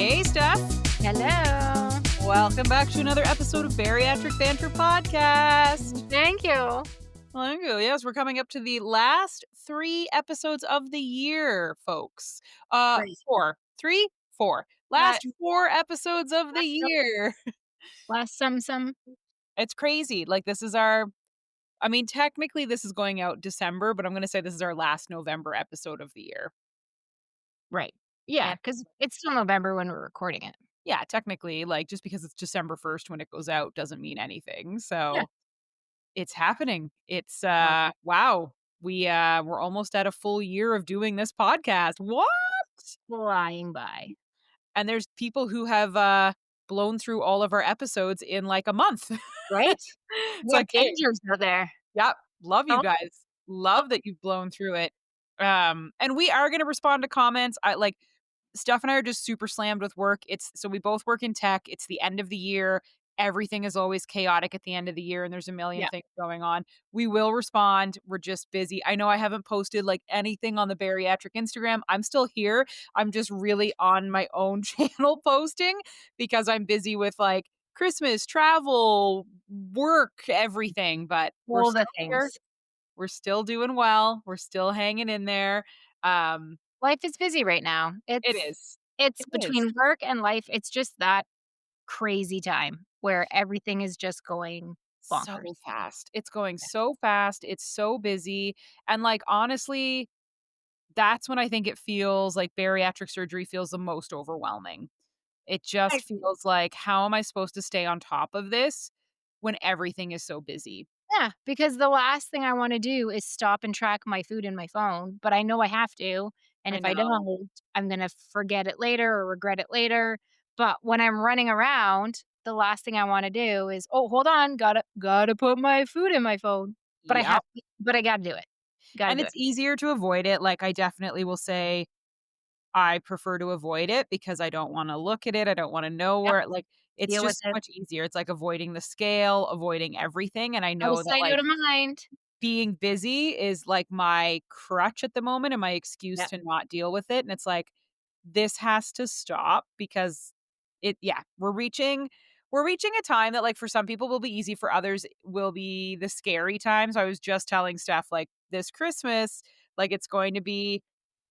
Hey, Steph. Hello. Welcome back to another episode of Bariatric Banter Podcast. Thank you. Thank you. Yes, we're coming up to the last 3 episodes of the year, folks. Crazy. 4. 3? 4. La- Last 4 episodes of the Last, year. last some. It's crazy. Like, this is our, I mean, technically this is going out December, but I'm going to say this is our last November episode of the year. Right. Yeah, And because it's still November when we're recording it. yeah, technically, like, just because it's December 1st when it goes out doesn't mean anything. Yeah. So it's happening. It's, Wow. wow. We're almost at a full year of doing this podcast. What? Flying by. And there's people who have, blown through all of our episodes in, like, a month. Right? It's Yeah, like, "Hey, dangers out there. yep, love you Don't, guys. Love that you've blown through it." And we are gonna respond to comments. Steph and I are just super slammed with work. It's so we both work in tech. It's the end of the year. Everything is always chaotic at the end of the year, and there's a million yeah. things going on. We will respond. We're just busy. I know I haven't posted like anything on the bariatric Instagram. I'm still here. I'm just really on my own channel posting because I'm busy with like Christmas, travel, work, everything. But we're All the still here. things. We're still doing well. We're still hanging in there. Um, Life is busy right now. it It's is. it's It is. between work and life. It's just that crazy time where everything is just going So bonkers. fast. It's going so fast. It's so busy. And like honestly, that's when I think it feels like bariatric surgery feels the most overwhelming. It I just feels like how am I supposed to stay on top of this when everything is so busy? Yeah, because the last thing I wanna do is stop and track my food in my phone, but I know I have to, and I if I know. don't, I'm gonna forget it later or regret it later, but when I'm running around, the last thing I wanna do is, "Oh, hold on, gotta put my food in my phone." Yeah. But I gotta do it. Gotta And do it's it. easier to avoid it. Like I definitely will say I prefer to avoid it because I don't wanna look at it, I don't wanna know Yep, where like, it's deal with just so it. much easier. It's like avoiding the scale, avoiding everything, and I Out of know that, sight, like, out of mind. being busy is, like, my crutch at the moment and my excuse Yep. to not deal with it, and it's like, this has to stop because we're reaching a time that, like, for some people will be easy, for others will be the scary times. I was just telling Steph, like, this Christmas, like, it's going to be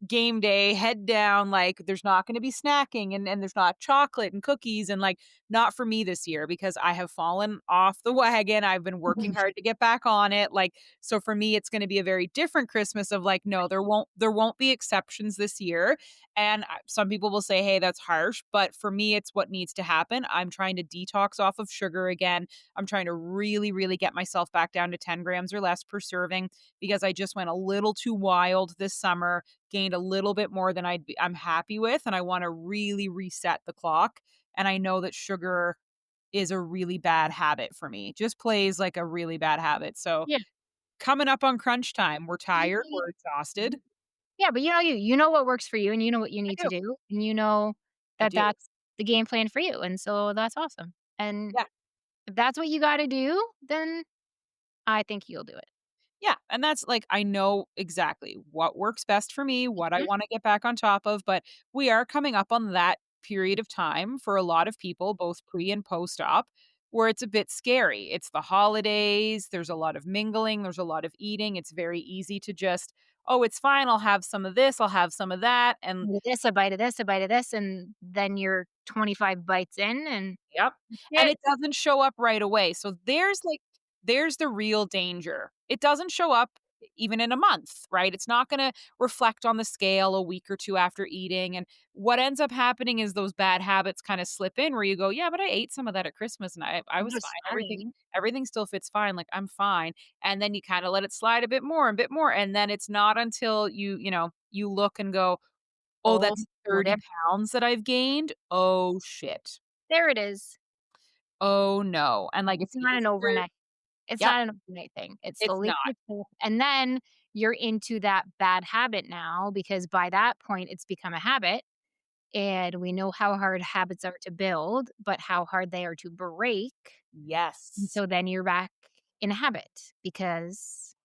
game day, head down, like, there's not gonna be snacking and there's not chocolate and cookies and, like, not for me this year because I have fallen off the wagon, I've been working hard to get back on it, like, so for me, it's gonna be a very different Christmas of, like, no, there won't be exceptions this year, and some people will say, "Hey, that's harsh," but for me, it's what needs to happen. I'm trying to detox off of sugar again. I'm trying to really, really get myself back down to 10 grams or less per serving because I just went a little too wild this summer, gained a little bit more than I'm happy with, and I wanna really reset the clock, and I know that sugar is a really bad habit for me, just plays like a really bad habit, so Yeah. coming up on crunch time, we're tired, You we're exhausted. Yeah, but you know what works for you, and you know what you I need to do, do, and you know I that do. that's the game plan for you, and so that's awesome, and Yeah. if that's what you gotta do, then I think you'll do it. Yeah, and that's like I know exactly what works best for me, what I Mhm. wanna get back on top of, but we are coming up on that period of time for a lot of people, both pre and post-op, where it's a bit scary. It's the holidays, there's a lot of mingling, there's a lot of eating, it's very easy to just, "Oh, it's fine, I'll have some of this, I'll have some of that," and This, a bite of this, a bite of this, and then you're 25 bites in, and yep, and yeah, it doesn't show up right away, so there's the real danger. It doesn't show up even in a month, right? It's not gonna reflect on the scale a week or 2 after eating, and what ends up happening is those bad habits kinda slip in where you go, "Yeah, but I ate some of that at Christmas and I I'm was fine. just Everything fine. everything still fits fine, like, I'm fine," and then you kinda let it slide a bit more, and then it's not until you look and go, "Oh, Oh, that's well, 30 pounds that I've gained? Oh, shit. there it is. Oh, no," and, like, It's it's not an easier. overnight It's Yep, not an overnight thing. It it's slowly not. creeps in, and then you're into that bad habit now because by that point, it's become a habit, and we know how hard habits are to build, but how hard they are to break, and Yes. so then you're back in a habit because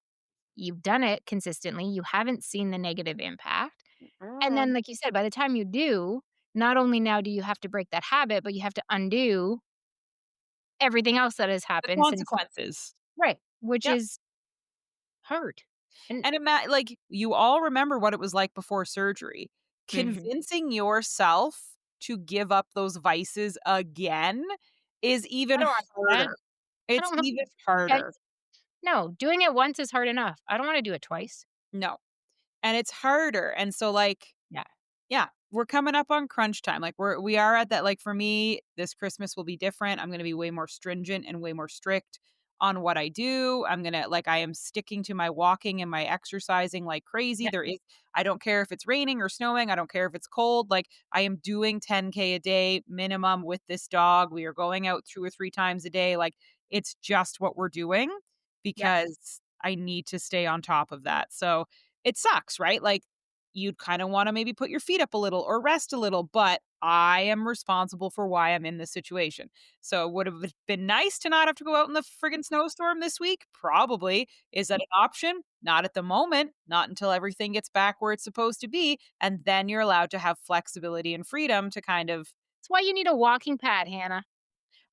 you've done it consistently, you haven't seen the negative impact, and Mm. then, like you said, by the time you do, not only now do you have to break that habit, but you have to undo everything else that has The happened since. consequences. Right, which Yep. is hard. And And like, you all remember what it was like before surgery. mhm. Convincing yourself to give up those vices again is I even don't wanna do that. harder. I It's don't wanna even okay. harder. No, doing it once is hard enough. I don't wanna do it twice. No. And it's harder. And so, like, Yeah, yeah, we're coming up on crunch time. Like, we are at that, like, for me, this Christmas will be different. I'm gonna be way more stringent and way more strict on what I do. I am sticking to my walking and my exercising like crazy. yeah, I don't care if it's raining or snowing. I don't care if it's cold. Like, I am doing 10K a day minimum with this dog. We are going out 2 or 3 times a day. Like, it's just what we're doing yes. because I need to stay on top of that. So it sucks, right? Like, you'd kind of want to maybe put your feet up a little or rest a little, but I am responsible for why I'm in this situation. So would have been nice to not have to go out in the friggin' snowstorm this week? Probably. Is that Yeah, an option? Not at the moment, not until everything gets back where it's supposed to be, and then you're allowed to have flexibility and freedom to kind of that's why you need a walking pad, Hannah.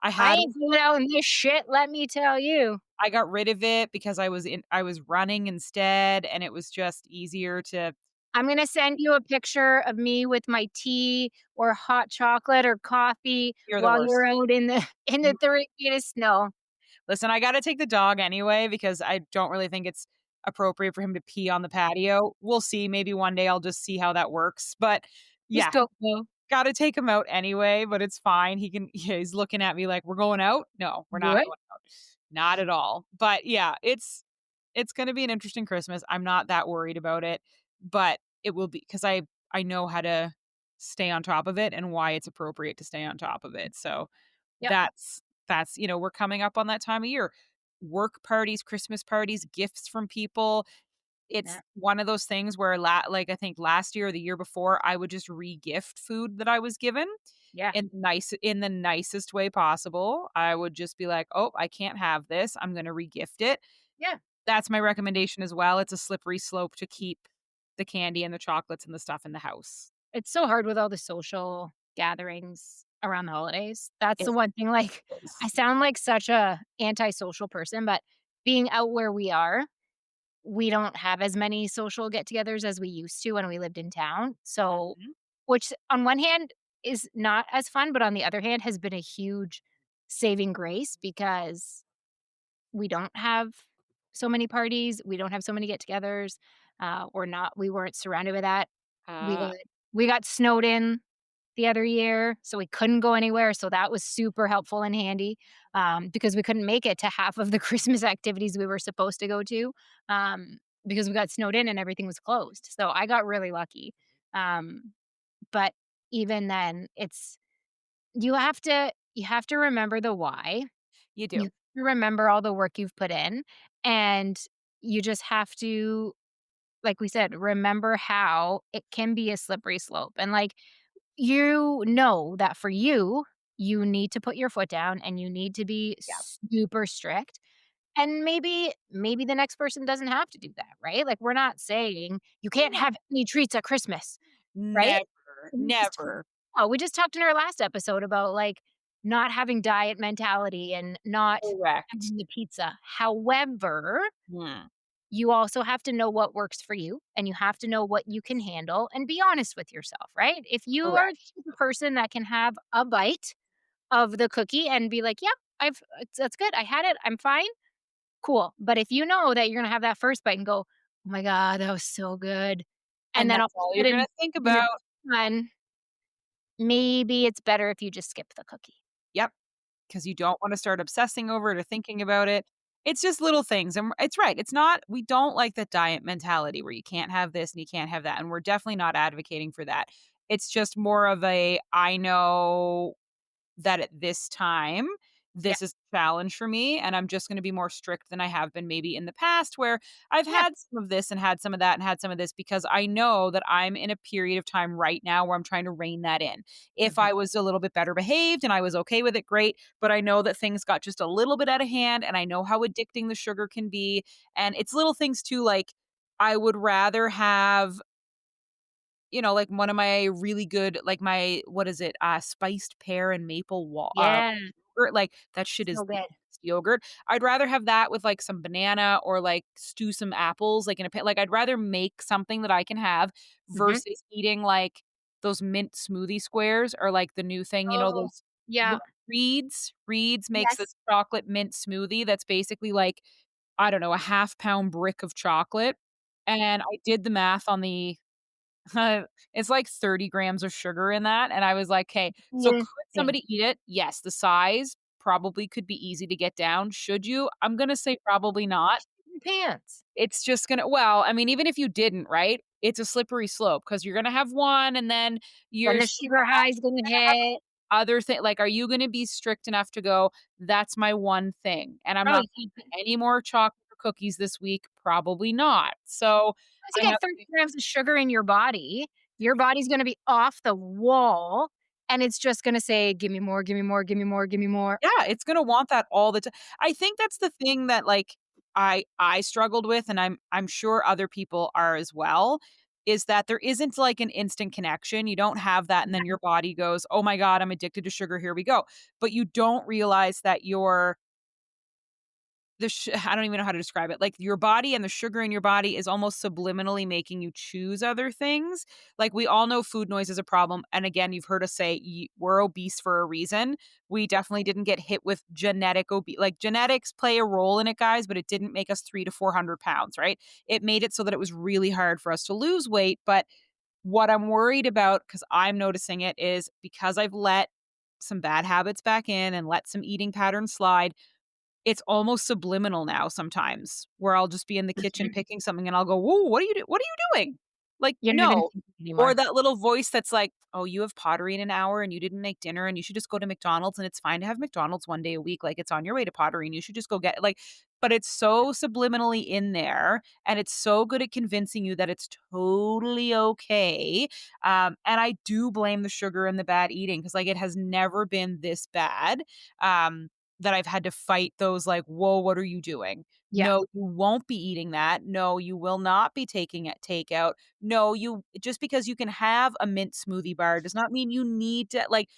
I I had ain't going out in this shit, let me tell you. I got rid of it because I was running instead, and it was just easier to I'm gonna send you a picture of me with my tea or hot chocolate or coffee you're the while worst. you're out in the in the You 30 feet of snow. Listen, I gotta take the dog anyway because I don't really think it's appropriate for him to pee on the patio. We'll see, maybe one day I'll just see how that works, but Just yeah, go, go. gotta take him out anyway, but it's fine. Yeah, he's looking at me like, "We're going out?" "No, we're not What? going out." Not at all. But yeah, it's gonna be an interesting Christmas. I'm not that worried about it, but it will be because I know how to stay on top of it and why it's appropriate to stay on top of it. So Yep. we're coming up on that time of year. Work parties, Christmas parties, gifts from people. It's Yeah. one of those things where like I think last year or the year before, I would just re-gift food that I was given Yeah. in the nicest way possible. I would just be like, "Oh, I can't have this. I'm gonna re-gift it." Yeah. That's my recommendation as well. It's a slippery slope to keep the candy and the chocolates and the stuff in the house. It's so hard with all the social gatherings around the holidays. That's the It one thing, like, I is. sound like such a antisocial person, but being out where we don't have as many social get-togethers as we used to when we lived in town. So, Mhm. which on one hand is not as fun, but on the other hand has been a huge saving grace because we don't have so many parties, we don't have so many get-togethers, we weren't surrounded by that. We got Ah, we got snowed in the other year, so we couldn't go anywhere, so that was super helpful and handy, because we couldn't make it to half of the Christmas activities we were supposed to go to, because we got snowed in and everything was closed, so I got really lucky, but even then, you have to remember the why, you do. you remember all the work you've put in, and you just have to, like we said, remember how it can be a slippery slope, and, like, you know that for you, you need to put your foot down and you need to be Yeah. super strict, and maybe the next person doesn't have to do that, right? Like, we're not saying you can't No. have any treats at Christmas, right? Never, We just never. we just talked in our last episode about, like, not having diet mentality and not Correct. having the pizza. However, Mm, you also have to know what works for you, and you have to know what you can handle and be honest with yourself, right? If you are correct. the person that can have a bite of the cookie and be like, "Yeah, that's good. I had it. I'm fine." Cool. But if you know that you're gonna have that first bite and go, "Oh my god, that was so good," and And then all that's of all a you're gonna sudden think you're gonna about. be done, maybe it's better if you just skip the cookie. Yep, because you don't wanna start obsessing over it or thinking about it. It's just little things, and it's right, it's not we don't like the diet mentality where you can't have this and you can't have that, and we're definitely not advocating for that. It's just more of a, I know that at this time, Yeah, this is a challenge for me, and I'm just gonna be more strict than I have been maybe in the past where I've yeah, had some of this and had some of that and had some of this because I know that I'm in a period of time right now where I'm trying to rein that in. If mhm, I was a little bit better behaved and I was okay with it, great, but I know that things got just a little bit out of hand, and I know how addicting the sugar can be, and it's little things too, like, I would rather have like one of my really good, like my, what is it? Spiced pear and maple Yeah, yogurt, like that shit is so the good. best yogurt. I'd rather have that with like some banana or like stew some apples like in a pan. Like I'd rather make something that I can have Mhm. versus eating like those mint smoothie squares or like the new thing, Oh, those yeah. Reed's makes this Yes. chocolate mint smoothie that's basically like, I don't know, a half pound brick of chocolate. And I did the math on the it's like 30 grams of sugar in that, and I was like, "Hey, so Insane. could somebody eat it? Yes, the size probably could be easy to get down. Should you? I'm gonna say probably not. Pants. It's just gonna, well, I mean, even if you didn't, right? It's a slippery slope because 'cause you're gonna have one and then Then you're the sugar high is gonna hit. other thing like, are you gonna be strict enough to go, "That's my one thing, and I'm not Right. gonna eat any more chocolate or cookies this week"? Probably not. So, Once you I get have 30 to grams of sugar in your body's gonna be off the wall, and it's just gonna say, "Give me more, give me more, give me more, give me more." yeah, it's gonna want that all the time. I think that's the thing that, like, I struggled with, and I'm sure other people are as well, is that there isn't, like, an instant connection. You don't have that, and then your body goes, "Oh my god, I'm addicted to sugar, here we go." But you don't realize that I don't even know how to describe it. Like your body and the sugar in your body is almost subliminally making you choose other things. Like we all know food noise is a problem. And again, you've heard us say we're obese for a reason. We definitely didn't get hit with genetic like genetics play a role in it, guys, but it didn't make us 300 to 400 pounds, right? It made it so that it was really hard for us to lose weight. But what I'm worried about, because I'm noticing it, is because I've let some bad habits back in and let some eating patterns slide, it's almost subliminal now sometimes, where I'll just be in the kitchen Mhm. picking something and I'll go, "Whoa, what are you doing?" Like, You're not even "No." thinking Or anymore. that little voice that's like, "Oh, you have pottery in an hour and you didn't make dinner and you should just go to McDonald's and it's fine to have McDonald's one day a week, like, it's on your way to pottery and you should just go get," like, but it's so subliminally in there, and it's so good at convincing you that it's totally okay, and I do blame the sugar and the bad eating because like, it has never been this bad, um, that I've had to fight those like, "Whoa, what are you doing? Yeah, No, you won't be eating that. No, you will not be taking it takeout. No, you just because you can have a mint smoothie bar does not mean you need to," like,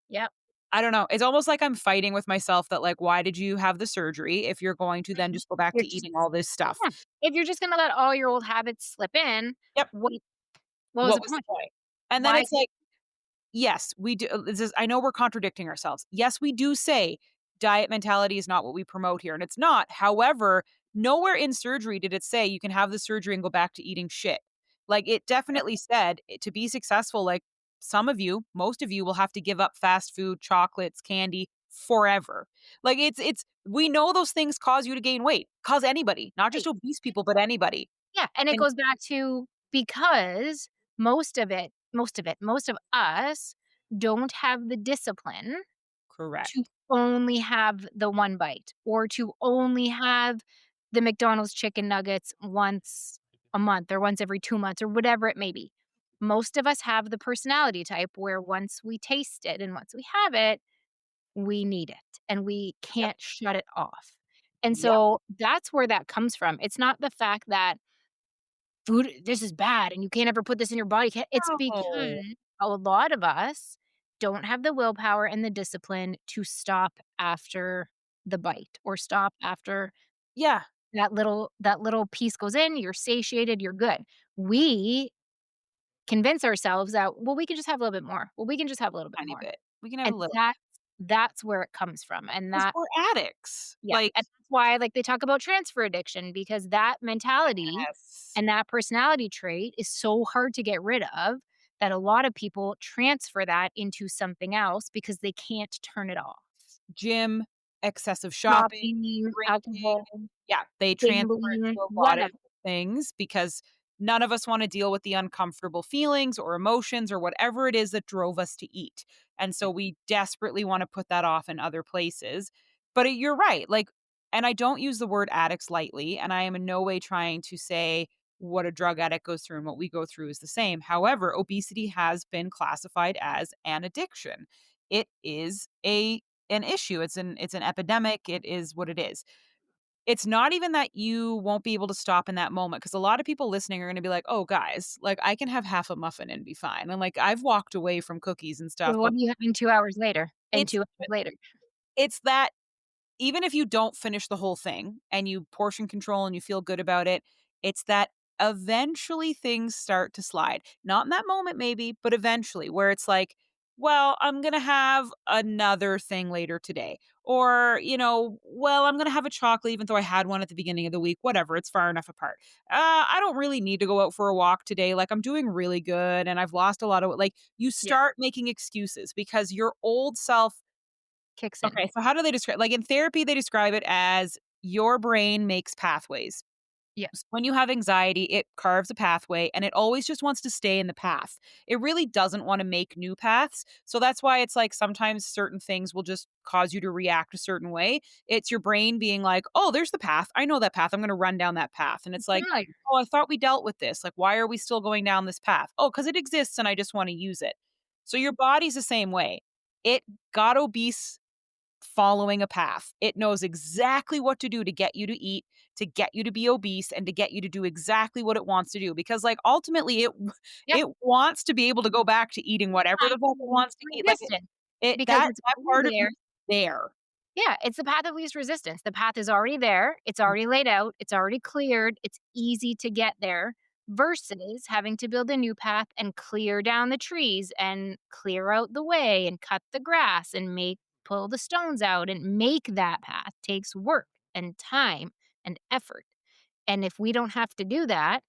yep. I don't know. It's almost like I'm fighting with myself that like, why did you have the surgery if you're going to then Mhm. just go back You're to just eating all this stuff? Yeah. If you're just gonna let all your old habits slip in, Yep. what what was What the was the point? point? And then Why it's like, yes, we do. This is, I know we're contradicting ourselves. Yes, we do say diet mentality is not what we promote here, and it's not. However, nowhere in surgery did it say you can have the surgery and go back to eating shit. Like it definitely said to be successful, like some of you, most of you will have to give up fast food, chocolates, candy forever. Like it's we know those things cause you to gain weight, cause anybody, not just Right. obese people, but anybody. Yeah, and it And goes back to because most of us don't have the discipline to correct. only have the one bite or to only have the McDonald's chicken nuggets once a month or once every 2 months or whatever it may be. Most of us have the personality type where once we taste it and once we have it, we need it and we Yep. can't shut it off. And Yep. so that's where that comes from. It's not the fact that food this is bad and you can't ever put this in your body. It's No. because a lot of us don't have the willpower and the discipline to stop after the bite or stop after Yeah. that little piece goes in, you're satiated, you're good. We convince ourselves that, well, we can just have a little bit more. Well, we can just have a little bit Tiny more. bit. We can have a And little. that's where it comes from. And 'Cause that we're addicts. yeah, Like, and that's why, like, they talk about transfer addiction because that mentality yes. and that personality trait is so hard to get rid of that a lot of people transfer that into something else because they can't turn it off. Gym, excessive shopping, Shopping, drinking. alcohol, Yeah, they transfer it gambling, to a lot of whatever. things because none of us wanna deal with the uncomfortable feelings or emotions or whatever it is that drove us to eat, and so we desperately wanna put that off in other places, but you're right, like, and I don't use the word addicts lightly, and I am in no way trying to say what a drug addict goes through and what we go through is the same. However, obesity has been classified as an addiction. It is a an issue. It's an epidemic. It is what it is. It's not even that you won't be able to stop in that moment, because a lot of people listening are gonna be like, "Oh, guys, like, I can have half a muffin and be fine." And, like, I've walked away from cookies and stuff, Well, what but are you having 2 hours later and it's 2 hours later? it's that even if you don't finish the whole thing and you portion control and you feel good about it, it's that eventually things start to slide. Not in that moment, maybe, but eventually, where it's like, well, I'm going to have another thing later today. Or, well, I'm going to have a chocolate, even though I had one at the beginning of the week. Whatever, it's far enough apart. I don't really need to go out for a walk today. Like, I'm doing really good and I've lost a lot of, like, you Yeah, start making excuses because your old self. kicks in. Okay, so how do they describe, like, in therapy, they describe it as your brain makes pathways. Yeah, So when you have anxiety, it carves a pathway and it always just wants to stay in the path. It really doesn't want to make new paths. So that's why it's like sometimes certain things will just cause you to react a certain way. It's your brain being like, "Oh, there's the path. I know that path. I'm going to run down that path." And it's it's like, familiar. "Oh, I thought we dealt with this. Like, why are we still going down this path?" "Oh, cuz it exists and I just want to use it." So your body's the same way. It got obese following a path. It knows exactly what to do to get you to eat, to get you to be obese, and to get you to do exactly what it wants to do, because, like, ultimately, Yeah, it wants to be able to go back to eating whatever the fuck it wants to eat, like, resistance because that it's that already part of you there. is there. Yeah, it's the path of least resistance. The path is already there. It's already laid out. It's already cleared. It's easy to get there versus having to build a new path and clear down the trees and clear out the way and cut the grass and pull the stones out and make that path takes work and time and effort. And if we don't have to do that,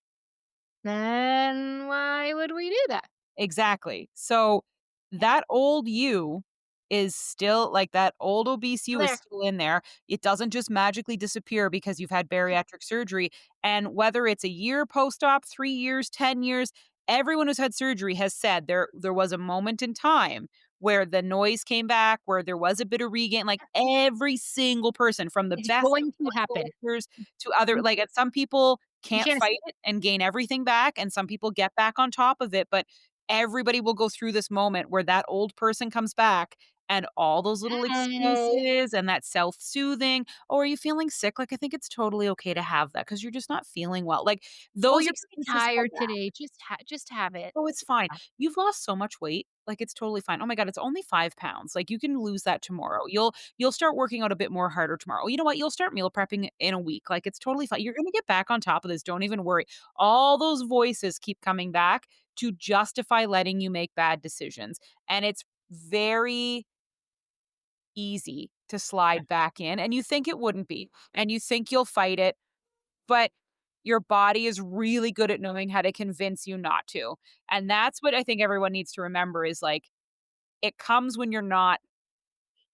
then why would we do that? Exactly. So Yeah, that old you is still, like, that old obese still you is there. still in there. It doesn't just magically disappear because you've had bariatric surgery. And whether it's a year post-op, 3 years, 10 years, everyone who's had surgery has said there was a moment in time where the noise came back, where there was a bit of regain, like, every single person from the It's best of going to happen. bodybuilders to other, like, and some people You can't can't fight escape. it and gain everything back, and some people get back on top of it, but everybody will go through this moment where that old person comes back and all those little excuses and that self-soothing, "Oh, are you feeling sick? Like, I think it's totally okay to have that because 'cause you're just not feeling well." Like, Oh, those you're excuses come tired back. today. Just have it. "Oh, it's fine. You've lost so much weight. Like, it's totally fine. Oh my god, it's only 5 pounds. Like, you can lose that tomorrow. You'll start working out a bit more harder tomorrow. You know what? You'll start meal prepping in a week. Like, it's totally fine. You're gonna get back on top of this. Don't even worry." All those voices keep coming back to justify letting you make bad decisions, and it's very easy to slide back in, and you think it wouldn't be, and you think you'll fight it, but your body is really good at knowing how to convince you not to. And that's what I think everyone needs to remember is, like, it comes when you're not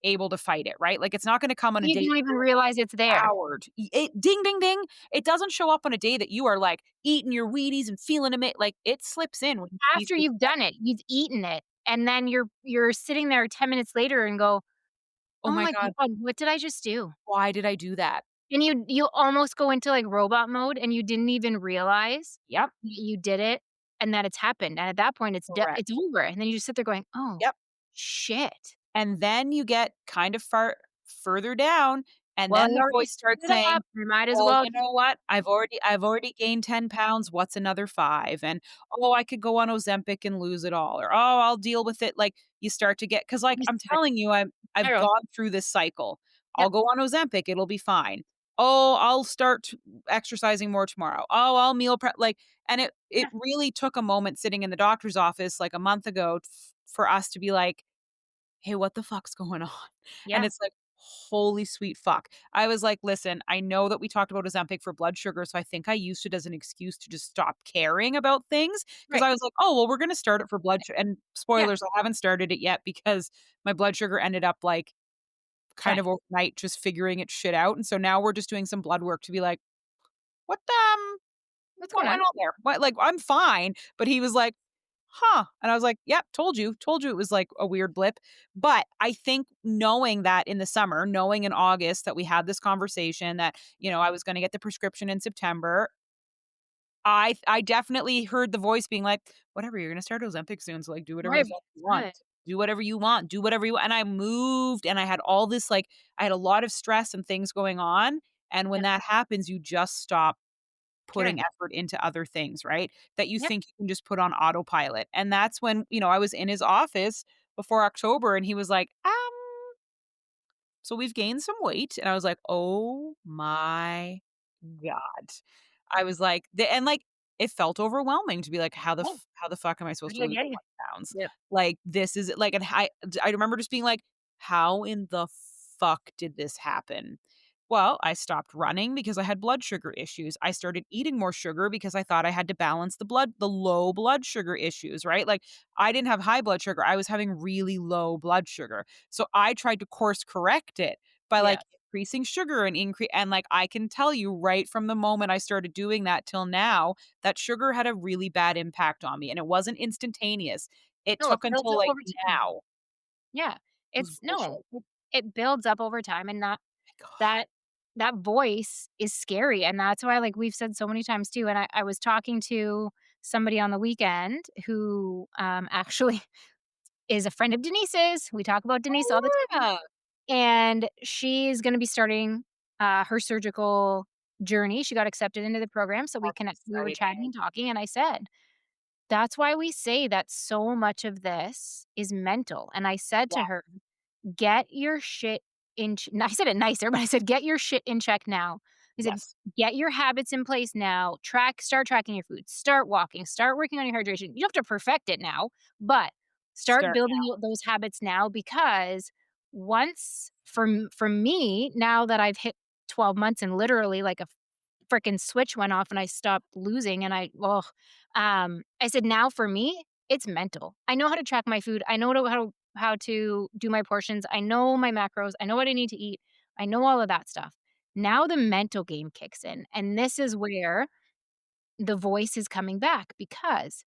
able to fight it, right? Like, it's not gonna come on a You day don't even realize it's there. devoured. It ding, ding, ding. It doesn't show up on a day that you are, like, eating your Wheaties and feeling like, it slips in when you least After you've expect done it. it, you've eaten it, and then you're sitting there 10 minutes later and go, "Oh "Oh my my god, god, what did I just do?" why did I do that?" And you almost go into, like, robot mode, and you didn't even realize Yep, that you did it and that it's happened, and at that point, it's correct. over, and then you just sit there going, "Oh, Yep. shit. And then you get kind of further down, and Well, I then the already voice screwed starts it saying, up. I might as "Well, well you just know what? I've already gained 10 pounds. What's another 5?" And, "Oh, I could go on Ozempic and lose it all," or, "Oh, I'll deal with it." Like, you start to get, because, like, you I'm start telling you, I've spiraling. gone through this cycle. Yep, I'll go on Ozempic, it'll be fine. "Oh, I'll start exercising more tomorrow. Oh, I'll meal prep," like, and it yeah, really took a moment sitting in the doctor's office, like, a month ago for us to be like, "Hey, what the fuck's going on?" And yeah, it's like, "Holy sweet fuck." I was like, "Listen, I know that we talked about Ozempic for blood sugar, so I think I used it as an excuse to just stop caring about things, because right, I was like, 'Oh, well, we're gonna start it for blood sugar.' And yeah, spoilers, I haven't started it yet because my blood sugar ended up, like, kind fine. of overnight just figuring its shit out, and so now we're just doing some blood work to be like, "What the, What's what going went on?" on there? What," like, I'm fine, but he was like, "Huh," and I was like, "Yep, told you it was, like, a weird blip." But I think knowing that in the summer, knowing in August that we had this conversation that, I was gonna get the prescription in September, I definitely heard the voice being like, "Whatever, you're gonna start Ozempic soon, so, like, do whatever Right, the fuck you want. good. Do whatever you want. Do whatever you want." And I moved, and I had all this, like, I had a lot of stress and things going on, And when Yep. that happens, you just stop putting Caring. effort into other things, right? That you Yep. think you can just put on autopilot. And that's when, I was in his office before October and he was like, so we've gained some weight. And I was like, oh my God. I was like, it felt overwhelming to be like, Oh, how the fuck am I how supposed did to I lose get here? 20 pounds? Yep. Like, this is like, and I remember just being like, how in the fuck did this happen? Well, I stopped running because I had blood sugar issues. I started eating more sugar because I thought I had to balance the low blood sugar issues, right? Like, I didn't have high blood sugar. I was having really low blood sugar. So I tried to course correct it by like Yeah. increasing sugar and like I can tell you right from the moment I started doing that till now that sugar had a really bad impact on me and it wasn't instantaneous. It No, it took builds until up like over time. now. Yeah. It was It's no, bullshit. it builds up over time, and My God. that that voice is scary, and that's why, like, we've said so many times too, and I was talking to somebody on the weekend who, actually is a friend of Denise's. We talk about Denise all the Oh, time, yeah. and she's gonna be starting, her surgical journey. She got accepted into the program, so That's we were chatting exciting. and talking, and I said, "That's why we say that so much of this is mental," and I said Yeah. to her, "Get your shit in ch" I said it nicer, but I said, "Get your shit in check now." I said, Yes. "Get your habits in place now. Start tracking your food. Start walking. Start working on your hydration. You don't have to perfect it now, but start Start building now. out those habits now because once for me, now that I've hit 12 months and literally like a frickin' switch went off and I stopped losing and I said, "Now for me, it's mental. I know how to track my food. I know how to do my portions. I know my macros. I know what I need to eat. I know all of that stuff. Now the mental game kicks in, and this is where the voice is coming back because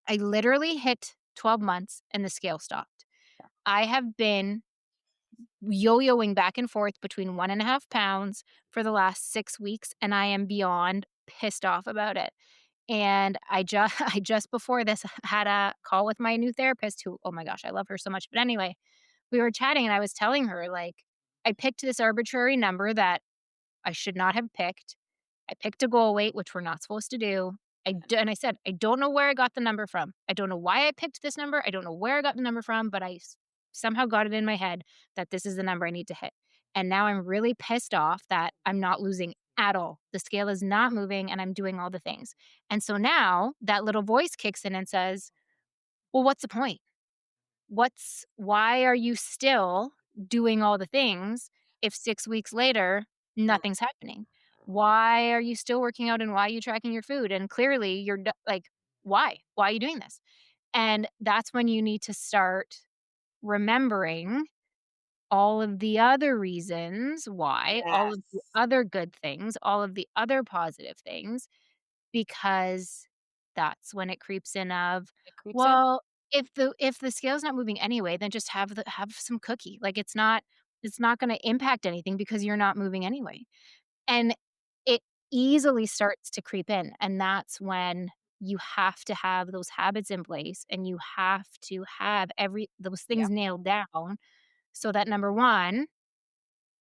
I literally hit 12 months and the scale stopped. I have been yo-yoing back and forth between 1.5 pounds for the last 6 weeks, and I am beyond pissed off about it. And I just before this had a call with my new therapist who, oh my gosh, I love her so much. But anyway, we were chatting and I was telling her, like, I picked this arbitrary number that I should not have picked. I picked a goal weight, which we're not supposed to do. And I said, I don't know where I got the number from. I don't know why I picked this number. I don't know where I got the number from, but somehow got it in my head that this is the number I need to hit. And now I'm really pissed off that I'm not losing at all. The scale is not moving and I'm doing all the things. And so now that little voice kicks in and says, well, what's the point? Why are you still doing all the things if 6 weeks later Mm, nothing's happening? Why are you still working out and why are you tracking your food? And clearly like, why? Why are you doing this? And that's when you need to start remembering all of the other reasons why, all of the yes. other good things, all of the other positive things, because that's when it creeps in of, It creeps in. well, if the scale's not moving anyway, then just have some cookie. Like, it's not gonna impact anything because you're not moving anyway. And it easily starts to creep in, and that's when you have to have those habits in place, and you have to have every those Yeah. things nailed down so that, number 1,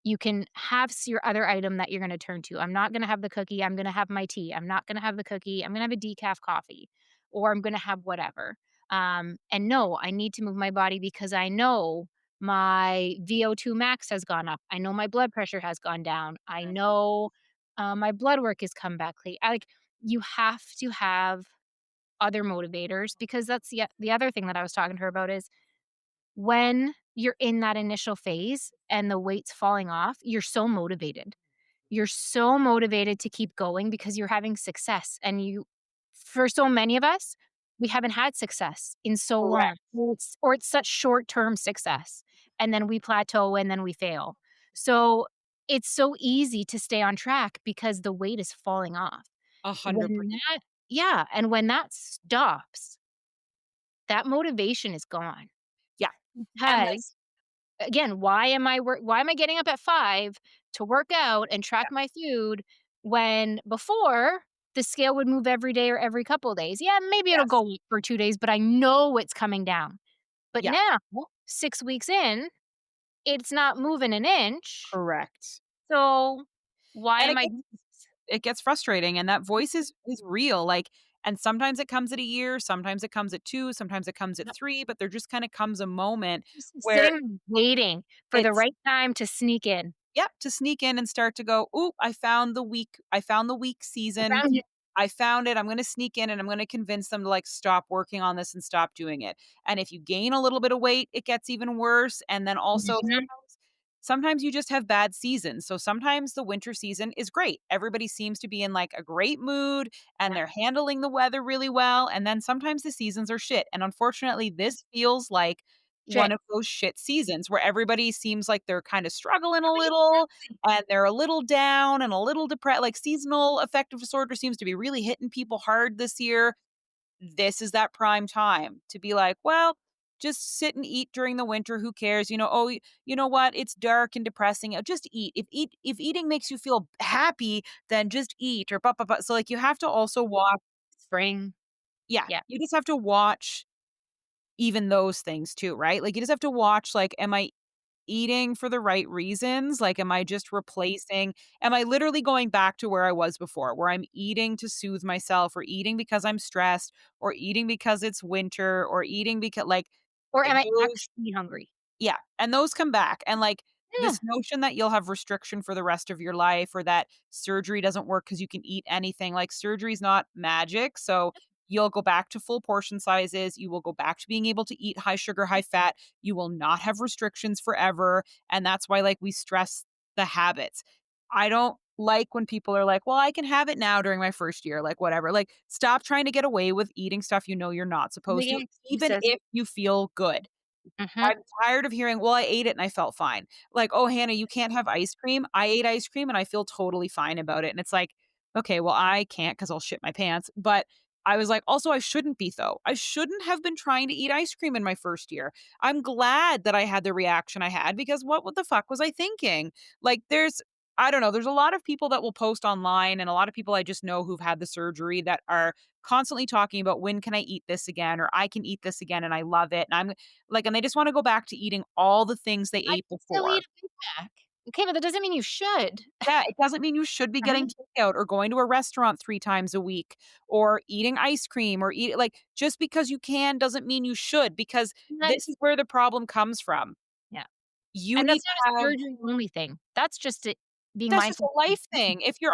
you can have your other item that you're gonna turn to. I'm not gonna have the cookie, I'm gonna have my tea. I'm not gonna have the cookie, I'm gonna have a decaf coffee, or I'm gonna have whatever. And no, I need to move my body because I know my VO2 max has gone up. I know my blood pressure has gone down. I Mhm. know, my blood work has come back you have to have other motivators because that's the other thing that I was talking to her about is when you're in that initial phase and the weight's falling off, you're so motivated. You're so motivated to keep going because you're having success, and for so many of us, we haven't had success in so long, Correct. or it's such short-term success, and then we plateau and then we fail. So, it's so easy to stay on track because the weight is falling off. When 100%. that Yeah, and when that stops, that motivation is gone Yeah. And like because again, why am I getting up at 5 to work out and track yeah. my food when before the scale would move every day or every couple days? Yeah, maybe it'll Yes. go up for 2 days, but I know it's coming down. But Yeah. now, 6 weeks in, it's not moving an inch. Correct. So, Why And am I doing this? it gets frustrating, and that voice is real, like, and sometimes it comes at a year, sometimes it comes at 2, sometimes it comes at Yep. 3, but there just kinda comes a moment Just where sitting waiting for the it's right time to sneak in. yep, to sneak in and start to go, "Ooh, I found the weak season. Around you. I found it. I'm gonna sneak in and I'm gonna convince them to, like, stop working on this and stop doing it." And if you gain a little bit of weight, it gets even worse, and then also Mhm. sometimes you just have bad seasons. So sometimes the winter season is great. Everybody seems to be in, like, a great mood, and Yeah. they're handling the weather really well, and then sometimes the seasons are shit, and unfortunately, this feels like one Shit. of those shit seasons where everybody seems like they're kinda struggling a little, Exactly. and they're a little down and a little depressed. Like, seasonal affective disorder seems to be really hitting people hard this year. This is that prime time to be like, "Well, just sit and eat during the winter, who cares?" "Oh, you know what? It's dark and depressing. Just eat. If eating makes you feel happy, then just eat," or blah, blah, blah. So, like, you have to also watch. Spring. Yeah, Yeah. you just have to watch even those things too, right? Like, you just have to watch, like, am I eating for the right reasons? Like, am I literally going back to where I was before, where I'm eating to soothe myself, or eating because I'm stressed, or eating because it's winter, or eating because, like, Or am I those actually hungry? yeah, and those come back, and, like, Yeah. this notion that you'll have restriction for the rest of your life, or that surgery doesn't work because you can eat anything, like, surgery's not magic, so you'll go back to full portion sizes, you will go back to being able to eat high sugar, high fat, you will not have restrictions forever, and that's why, like, we stress the habits. I don't like when people are like, "Well, I can have it now during my first year," like, whatever, like, stop trying to get away with eating stuff you know you're not supposed to, Making even excuses. if you feel good. Mhm. I'm tired of hearing, "Well, I ate it and I felt fine." Like, "Oh, Hannah, you can't have ice cream." I ate ice cream and I feel totally fine about it, and it's like, "Okay, well, I can't because 'cause I'll shit my pants," but I was like, "Also, I shouldn't be, though. I shouldn't have been trying to eat ice cream in my first year." I'm glad that I had the reaction I had, because what the fuck was I thinking? Like, I don't know, there's a lot of people that will post online, and a lot of people I just know who've had the surgery that are constantly talking about, "When can I eat this again?" or "I can eat this again and I love it," and I'm like, and they just wanna go back to eating all the things they I ate can still eat before. a Big Mac. Okay, but that doesn't mean you should. Yeah, it doesn't mean you should be Right? getting takeout or going to a restaurant 3 times a week or eating ice cream, or just because you can doesn't mean you should, because this That's is where the problem comes from. yeah. You And need that's to not a have surgery only thing. That's just it being That's just mindful. a life thing. If you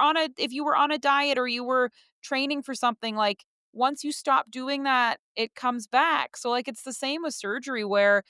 were on a diet or you were training for something, like, once you stop doing that, it comes back. So, like, it's the same with surgery, where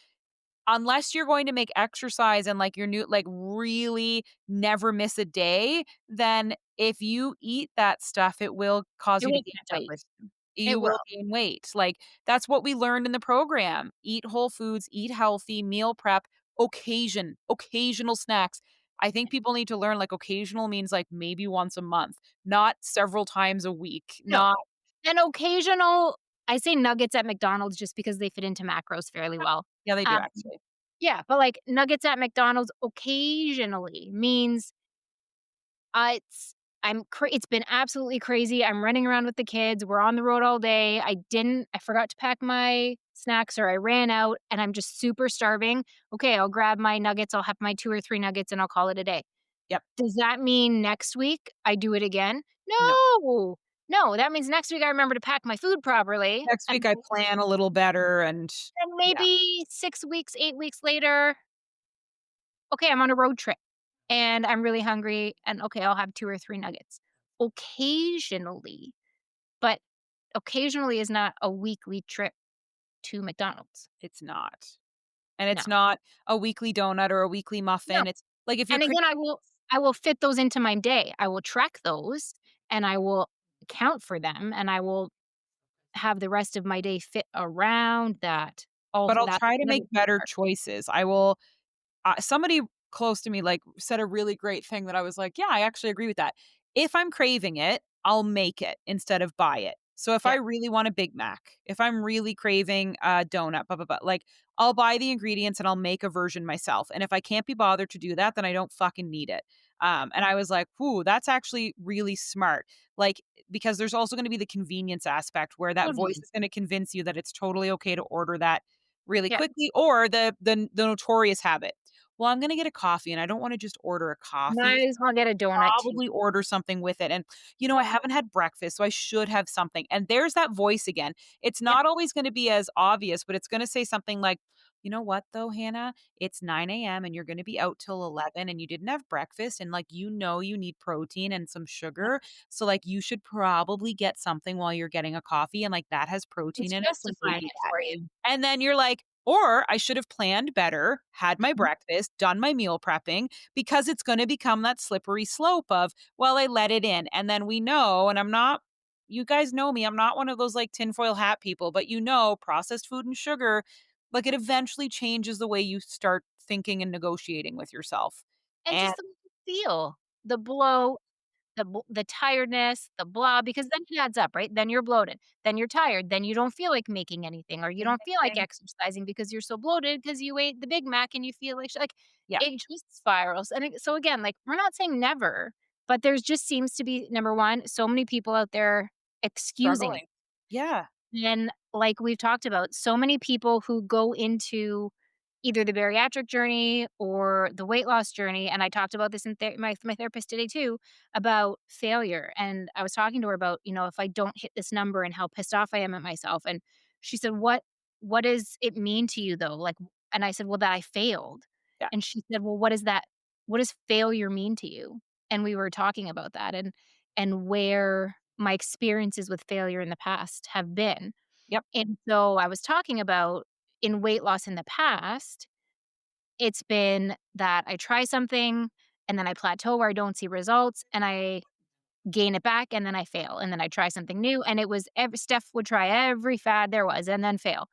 unless you're going to make exercise and, like, your new like, really never miss a day, then if you eat that stuff, it will cause It you to will gain catch up weight. with you. You It will. will gain weight. Like, that's what we learned in the program. Eat whole foods, eat healthy, meal prep, occasional snacks. I think people need to learn, like, occasional means, like, maybe once a month, not several times a week, No. not An occasional I say nuggets at McDonald's just because they fit into macros fairly well. yeah, they do Um, actually. yeah, but, like, nuggets at McDonald's occasionally means it's been absolutely crazy. I'm running around with the kids. We're on the road all day. I forgot to pack my snacks or I ran out and I'm just super starving. Okay, I'll grab my nuggets. I'll have my 2 or 3 nuggets and I'll call it a day. Yep. Does that mean next week I do it again? No. No. No, that means next week I remember to pack my food properly Next and week, I plan a little better, and then yeah. maybe 6 weeks, 8 weeks later, okay, I'm on a road trip and I'm really hungry and okay, I'll have 2 or 3 nuggets. Occasionally, but occasionally is not a weekly trip to McDonald's. It's not. And No, it's not a weekly donut or a weekly no. muffin. It's like, if you're And craving again, I will fit those into my day. I will track those and I will account for them and I will have the rest of my day fit around that. but Also, I'll that's try to make another better part. choices. I will somebody close to me, like, said a really great thing that I was like, "Yeah, I actually agree with that." If I'm craving it, I'll make it instead of buy it. So if I Yeah. really want a Big Mac, if I'm really craving a donut, blah, blah, blah, like, I'll buy the ingredients and I'll make a version myself. And if I can't be bothered to do that, then I don't fucking need it. And I was like, "Ooh, that's actually really smart." Like, because there's also gonna be the convenience aspect where that voice Totally. is gonna convince you that it's totally okay to order that really Yeah. quickly, or the notorious habit. well, I'm gonna get a coffee and I don't wanna just order a coffee. Might as well get a donut too. Probably order something with it, and, I Yep, haven't had breakfast, so I should have something, and there's that voice again. It's yep, not always gonna be as obvious, but it's gonna say something like, "You know what, though, Hannah? It's 9 a.m. and you're gonna be out till 11 and you didn't have breakfast, and, like, you need protein and some yep. sugar, so, like, you should probably get something while you're getting a coffee, and, like, that has protein It's in it, so go justifying do it that." for you. And then you're like, "Or I should have planned better, had my Mhm. breakfast, done my meal prepping," because it's gonna become that slippery slope of, "Well, I let it in." And then we know, and I'm not you guys know me, I'm not one of those, like, tinfoil hat people, but processed food and sugar, like, it eventually changes the way you start thinking and negotiating with yourself. And And just the way you feel, the bloat, the tiredness, the blah, because then it adds up, right? Then you're bloated, then you're tired, then you don't feel like making anything, or you don't feel like Mhm. exercising because you're so bloated because you ate the Big Mac and you feel like Yeah, it just spirals. And so again, like we're not saying never, but there's just seems to be number one, so many people out there excusing it. struggling. Yeah, And like we've talked about, so many people who go into either the bariatric journey or the weight loss journey, and I talked about this in my therapist today too, about failure. And I was talking to her about, if I don't hit this number and how pissed off I am at myself. And she said, What does it mean to you though?" And I said, "Well, that I failed." yeah, And she said, "Well, what is that? What does failure mean to you?" And we were talking about that and where my experiences with failure in the past have been. yep, And so I was talking about in weight loss in the past, it's been that I try something and then I plateau where I don't see results and I gain it back and then I fail and then I try something new and it was Steph would try every fad there was and then fail.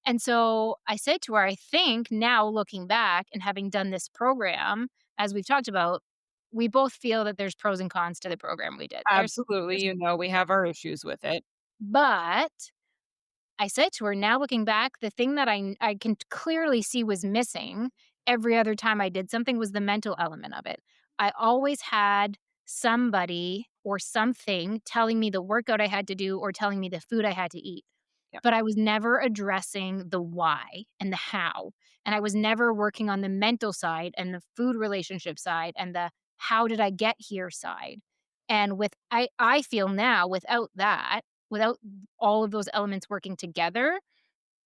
And so I said to her, I think now looking back and having done this program, as we've talked about, we both feel that there's pros and cons to the program we did. absolutely, There's we have our issues with it. but I said to her, now looking back, the thing that I can clearly see was missing every other time I did something was the mental element of it. I always had somebody or something telling me the workout I had to do or telling me the food I had to eat. Yep, But I was never addressing the why and the how. And I was never working on the mental side and the food relationship side and the how did I get here side. And I feel now without all of those elements working together,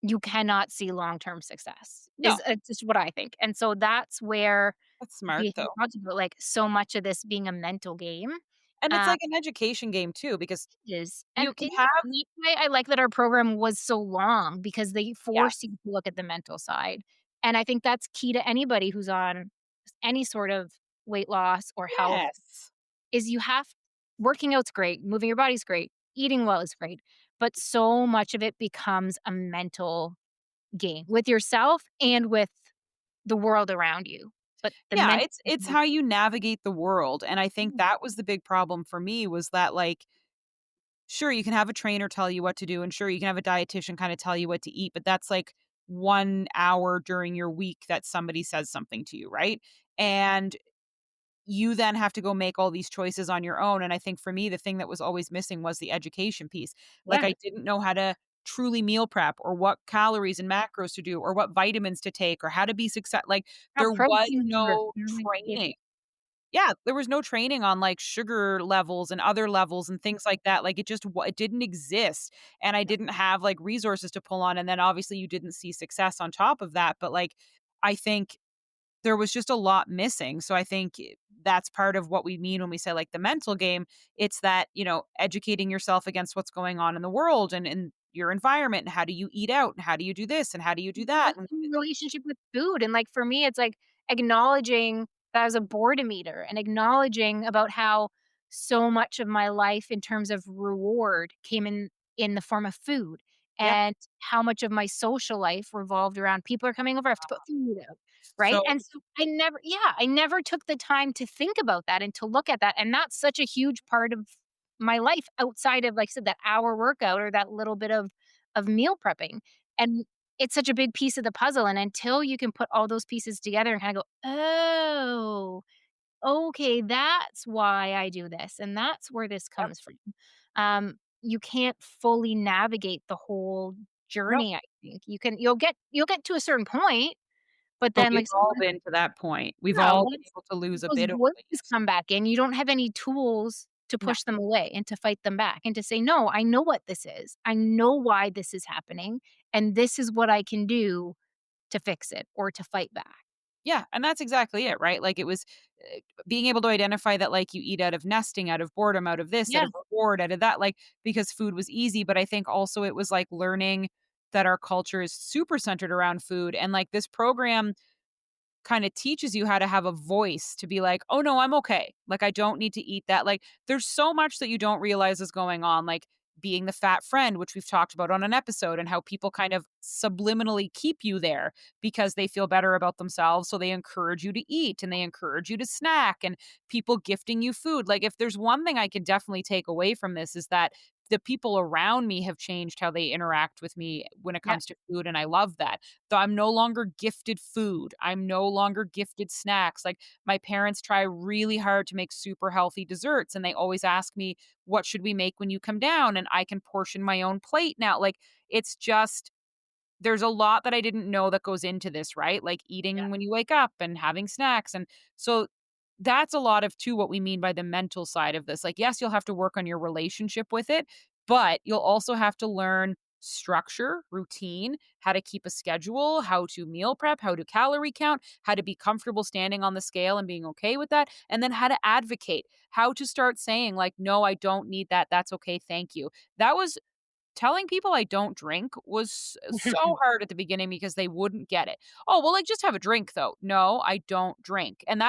you cannot see long-term success, no, is just what I think. And so that's where that's smart, we though. talked about, like, so much of this being a mental game. And it's Um, like an education game too, because it is, you and can it is have and that's why I like that our program was so long because they force you yes, to look at the mental side, and I think that's key to anybody who's on any sort of weight loss or health yes. is you have working out's great, moving your body's great, eating well is great, but so much of it becomes a mental game with yourself and with the world around you. But the Yeah, mental it's how you navigate the world, and I think Mhm. that was the big problem for me was that, like, sure, you can have a trainer tell you what to do, and sure, you can have a dietitian kinda tell you what to eat, but that's, like, 1 hour during your week that somebody says something to you, right? And you then have to go make all these choices on your own, and I think for me, the thing that was always missing was the education piece. Like, Yeah, I didn't know how to truly meal prep or what calories and macros to do or what vitamins to take or how to be like, have there was protein and sugar. no training. Yeah, there was no training on, like, sugar levels and other levels and things like that, like, it didn't exist, and I didn't have, like, resources to pull on, and then obviously you didn't see success on top of that, but, like, I think there was just a lot missing, so I think that's part of what we mean when we say, like, the mental game. It's that, educating yourself against what's going on in the world and in your environment, and how do you eat out, and how do you do this, and how do you do that, What's and your relationship with food? And, like, for me, it's, like, acknowledging that I was a boredom eater and acknowledging about how so much of my life in terms of reward came in the form of food, Yep. and how much of my social life revolved around people are coming over, I have to put food out, right? So And so I never took the time to think about that and to look at that, and that's such a huge part of my life outside of, like I said, that hour workout or that little bit of meal prepping, and it's such a big piece of the puzzle, and until you can put all those pieces together and kinda go, "Oh, okay, that's why I do this, and that's where this yep. comes from." You can't fully navigate the whole Nope. journey, I think. You'll get to a certain point, But But then, we've like, all someone been to that point. We've yeah, all been once able to lose a those bit of voices weight. come back in, you don't have any tools to No. push them away and to fight them back and to say, "No, I know what this is. I know why this is happening, and this is what I can do to fix it or to fight back." Yeah, and that's exactly it, right? Like, it was, being able to identify that, like, you eat out of nesting, out of boredom, out of this, out Yeah, of reward, out of that, like, because food was easy, but I think also it was, like, learning that our culture is super centered around food, and, like, this program kinda teaches you how to have a voice to be like, "Oh, no, I'm okay. Like, I don't need to eat that." Like, there's so much that you don't realize is going on, like being the fat friend, which we've talked about on an episode, and how people kind of subliminally keep you there because they feel better about themselves, so they encourage you to eat, and they encourage you to snack, and people gifting you food. Like, if there's one thing I can definitely take away from this is that the people around me have changed how they interact with me when it yeah, comes to food, and I love that. So I'm no longer gifted food. I'm no longer gifted snacks. Like, my parents try really hard to make super healthy desserts, and they always ask me, "What should we make when you come down?" And I can portion my own plate now. Like, it's just there's a lot that I didn't know that goes into this, right? Like yeah. eating when you wake up and having snacks. And so that's a lot of too what we mean by the mental side of this. Like, yes, you'll have to work on your relationship with it, but you'll also have to learn structure, routine, how to keep a schedule, how to meal prep, how to calorie count, how to be comfortable standing on the scale and being okay with that, and then how to advocate, how to start saying, like, no, I don't need that. That's okay. Thank you. That was telling people I don't drink was so hard at the beginning because they wouldn't get it. "Oh, well, like, just have a drink, though." "No, I don't drink." And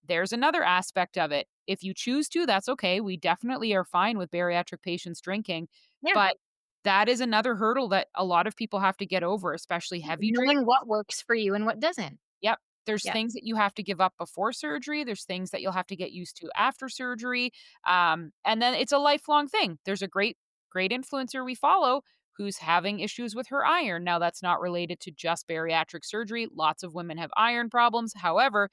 there's another aspect of it. If you choose to, that's okay. We definitely are fine with bariatric patients drinking, Yeah, but that is another hurdle that a lot of people have to get over, especially heavy knowing drinkers. what works for you and what doesn't. Yep. There's Yeah, things that you have to give up before surgery. There's things that you'll have to get used to after surgery. And then it's a lifelong thing. There's a great influencer we follow who's having issues with her iron. Now, that's not related to just bariatric surgery. Lots of women have iron problems. However,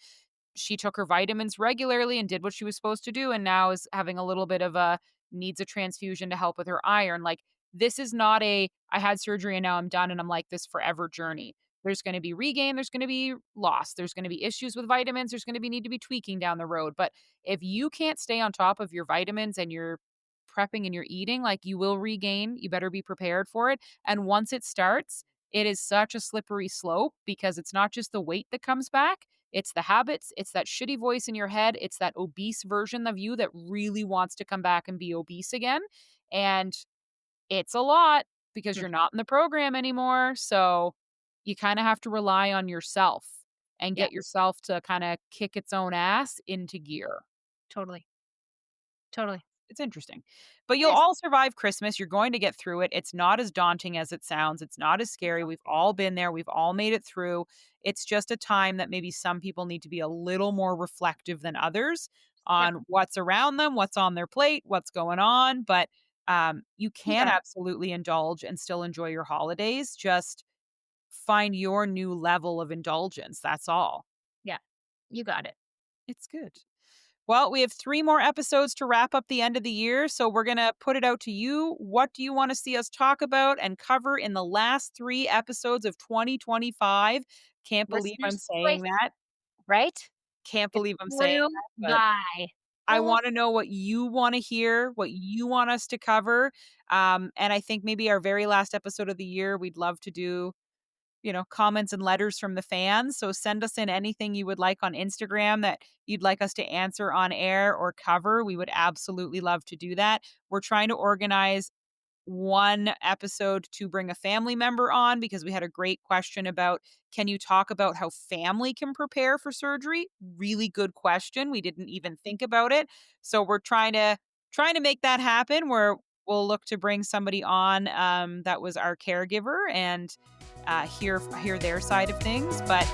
she took her vitamins regularly and did what she was supposed to do, and now is having a little bit of a needs a transfusion to help with her iron. Like, this is not a I had surgery and now I'm done and I'm like this forever journey. There's going to be regain, there's going to be loss, there's going to be issues with vitamins, there's going to be need to be tweaking down the road. But if you can't stay on top of your vitamins and your prepping and your eating, like, you will regain. You better be prepared for it. And once it starts, it is such a slippery slope because it's not just the weight that comes back, it's the habits, it's that shitty voice in your head, it's that obese version of you that really wants to come back and be obese again. And it's a lot because mm, you're not in the program anymore. So you kind of have to rely on yourself and yeah, get yourself to kind of kick its own ass into gear. totally, totally. It's interesting. But It you'll is. all survive Christmas. You're going to get through it. It's not as daunting as it sounds. It's not as scary. We've all been there. We've all made it through. It's just a time that maybe some people need to be a little more reflective than others Yep, on what's around them, what's on their plate, what's going on. But you you can got it. absolutely indulge and still enjoy your holidays. Just find your new level of indulgence. That's all. Yeah, you got it. It's good. Well, we have 3 more episodes to wrap up the end of the year, so we're gonna put it out to you. What do you wanna see us talk about and cover in the last 3 episodes of 2025? Can't believe I'm Listener's saying choice, that. right? Can't It believe I'm saying flew that, but by. I Flew wanna know what you wanna hear, what you want us to cover, and I think maybe our very last episode of the year, we'd love to do, comments and letters from the fans. So send us in anything you would like on Instagram that you'd like us to answer on air or cover. We would absolutely love to do that. We're trying to organize one episode to bring a family member on because we had a great question about, can you talk about how family can prepare for surgery? Really good question. We didn't even think about it. So we're trying to make that happen where we'll look to bring somebody on that was our caregiver and hear their side of things. But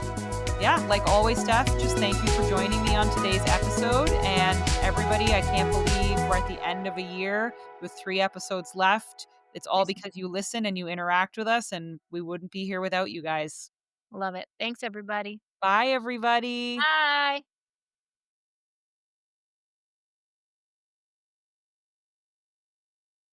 yeah, like always, Steph, just thank you for joining me on today's episode. And everybody, I can't believe we're at the end of a year with 3 episodes left. It's all crazy. because you listen and you interact with us, and we wouldn't be here without you guys. Love it. Thanks, everybody. Bye, everybody. Bye.